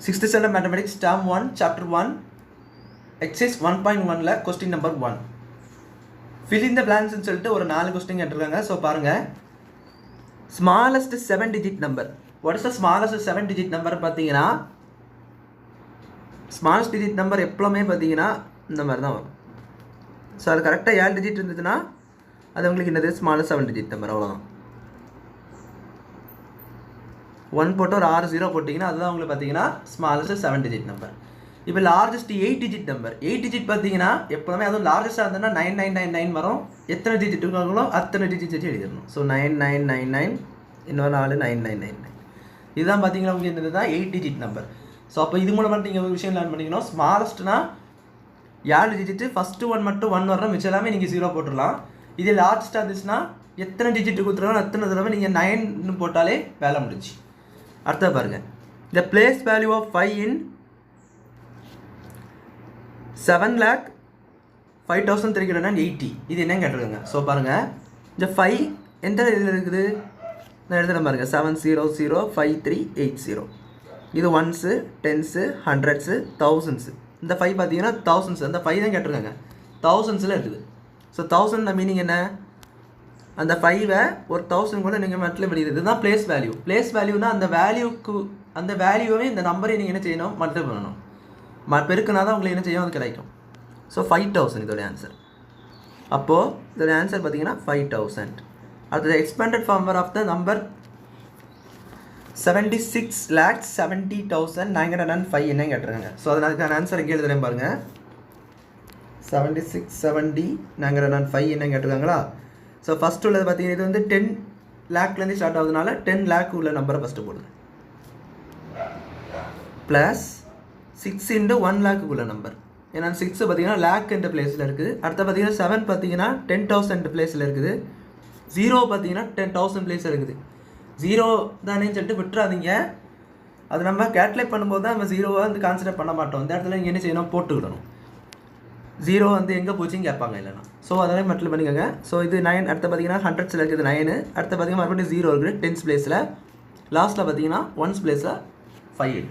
6th standard mathematics term 1 chapter 1 exercise 1.1ல question number 1 fill in the blanks ன்னு சொல்லிட்டு ஒரு 4 question கேட்டிருக்காங்க. So பாருங்க, smallest 7 digit number. what is the smallest 7 digit number பார்த்தீங்கன்னா, smallest digit number எப்பவுமே பார்த்தீங்கன்னா இந்த மாதிரி தான் வரும். ஸோ அது கரெக்டாக 7 digit இருந்ததுன்னா அது உங்களுக்கு என்னது smallest 7 digit number, அவ்வளோதான். 1 போட்டு ஒரு 6 0 போட்டிங்கன்னா அதுதான் உங்களுக்கு பார்த்தீங்கன்னா ஸ்மாலஸ்ட் 7 digit நம்பர். இப்போ லார்ஜஸ்ட் 8 digit நம்பர். 8 digit பார்த்தீங்கன்னா எப்போதுமே அதுவும் லார்ஜஸ்ட்டாக இருந்ததுன்னா 9999 வரும். எத்தனை டிஜிட் இருக்காங்களோ அத்தனை டிஜிட் வச்சு எழுதிடணும். ஸோ 9999 இன்னொரு 4 9999 இதுதான் பார்த்தீங்கன்னா உங்களுக்கு என்னது தான் 8 digit நம்பர். ஸோ அப்போ இது மூலமாக நீங்கள் ஒரு விஷயம் லேர்ன் பண்ணிக்கணும். ஸ்மாலஸ்ட்னா 7 digit, ஃபஸ்ட்டு 1 மட்டும் 1 வர்றோம், மிச்சம் எல்லாமே நீங்கள் 0 போட்டுடலாம். இது லார்ஜஸ்ட்டாக இருந்துச்சுன்னா எத்தனை டிஜிட் கொடுத்துருக்காங்க அத்தனை தடவை நீங்கள் 9 போட்டாலே வேலை முடிச்சு. அடுத்த பாருங்க, the place value of 5 in 7,05,380 இது என்ன கேட்டிருக்காங்க. ஸோ பாருங்க, இந்த 5 எந்த இதில் இருக்குது நான் எழுதுகிறேன் பாருங்க, 7005380. இது ஒன்ஸு, டென்ஸு, ஹண்ட்ரட்ஸு, தௌசண்ட்ஸு. இந்த 5 பார்த்தீங்கன்னா தௌசண்ட்ஸ், அந்த 5 தான் கேட்டிருக்காங்க, தௌசண்ட்ஸில் இருக்குது. ஸோ தௌசண்ட் மீனிங் என்ன, அந்த 5-ஐ ஒரு 1000 கூட நீங்கள் மல்டிப்ளை பண்ணிடுது. இதுதான் பிளேஸ் வேல்யூ. பிளேஸ் வேல்யூனா அந்த வேல்யூவே இந்த நம்பரை நீங்கள் என்ன செய்யணும், மல்டிப்ளை பண்ணணும். பெருக்குனா தான் உங்களுக்கு என்ன செய்யும், அது கிடைக்கும். ஸோ 5000 இதோட ஆன்சர். அப்போது இதோட ஆன்சர் பார்த்தீங்கன்னா 5000. அடுத்தது expanded former of the number 76,70,905 என்ன கேட்டிருக்காங்க. ஸோ அதுக்கான ஆன்சர் எங்கே எழுதுறேன் பாருங்கள், 76,70,905 என்ன கேட்டிருக்காங்களா. ஸோ ஃபஸ்ட்டு உள்ளது பார்த்தீங்கன்னா இது வந்து 10 லேக்லேருந்து ஸ்டார்ட் ஆகுதுனால 10 லேக் உள்ள நம்பரை ஃபஸ்ட்டு போடுங்க. ப்ளஸ் 6 into 1 lakh உள்ள நம்பர். ஏன்னா 6 பார்த்தீங்கன்னா லேக் என்ற பிளேஸில் இருக்குது. அடுத்து பார்த்தீங்கன்னா 7 பார்த்தீங்கன்னா 10,000 பிளேஸில் இருக்குது. 0 பார்த்தீங்கன்னா 10,000 பிளேஸில் இருக்குது. 0 தானேன்னு சொல்லிட்டு விட்டுறாதீங்க. அது நம்ம கேல்குலேட் பண்ணும்போது தான் நம்ம 0-வை வந்து கான்சிடர் பண்ண மாட்டோம். இந்த இடத்துல நீங்கள் என்ன செய்யணும், போட்டுக்கிடணும். 0 வந்து எங்கே போச்சுன்னு கேட்பாங்க இல்லைனா. ஸோ அதெல்லாம் மல்டிப்ளை பண்ணிக்கோங்க. ஸோ இது 9. அடுத்து பார்த்தீங்கன்னா ஹண்ட்ரட்ஸில் இருக்குது 9. அடுத்து பார்த்தீங்கன்னா மறுபடியும் 0 இருக்குது 10s பிளேஸில். லாஸ்ட்டில் பார்த்தீங்கன்னா 1s பிளேஸில் 5.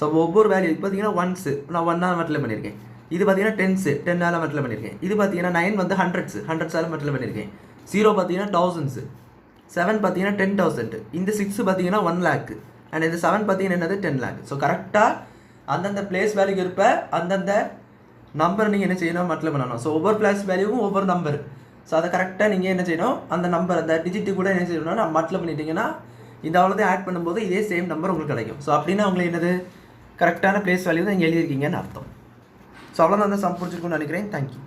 ஸோ ஒவ்வொரு வேல்யூ இது பார்த்தீங்கன்னா ஒன்ஸு நான் 1-ஆல் மல்டிப்ளை பண்ணியிருக்கேன். இது பார்த்தீங்கன்னா 10s 10-ஆல் மல்டிப்ளை பண்ணியிருக்கேன். இது பார்த்தீங்கன்னா 9 வந்து 100s மல்டிப்ளை பண்ணியிருக்கேன். 0 பார்த்தீங்கன்னா 1000s, 7 பார்த்தீங்கன்னா 10,000, இந்த 6 பார்த்தீங்கன்னா 1 lakh, அண்ட் இந்த 7 பார்த்தீங்கன்னா என்னது 10 lakh. ஸோ கரெக்டாக அந்தந்த பிளேஸ் வேல்யூக்கு இருப்ப அந்தந்த நம்பர் நீங்கள் என்ன செய்யணும், மல்டிப்ளை பண்ணணும். ஸோ ஒவ்வொரு பிளேஸ் வேல்யூவும் ஒவ்வொரு நம்பர். ஸோ அதை கரெக்டாக நீங்கள் என்ன செய்யணும், அந்த நம்பர் அந்த டிஜிட்டு கூட என்ன செய்யணும்னா மல்டிப்ளை பண்ணிட்டீங்கன்னா இந்த அவ்வளோதான் ஆட் பண்ணும்போது இதே சேம் நம்பர் உங்களுக்கு கிடைக்கும். ஸோ அப்படின்னா உங்களுக்கு என்னது கரெக்டான பிளேஸ் வேல்யூ தான் நீங்கள் எழுதியிருக்கீங்கன்னு அர்த்தம். ஸோ அவ்வளோதான் அந்த சம் பிடிச்சிருக்குன்னு நினைக்கிறேன். தேங்க்யூ.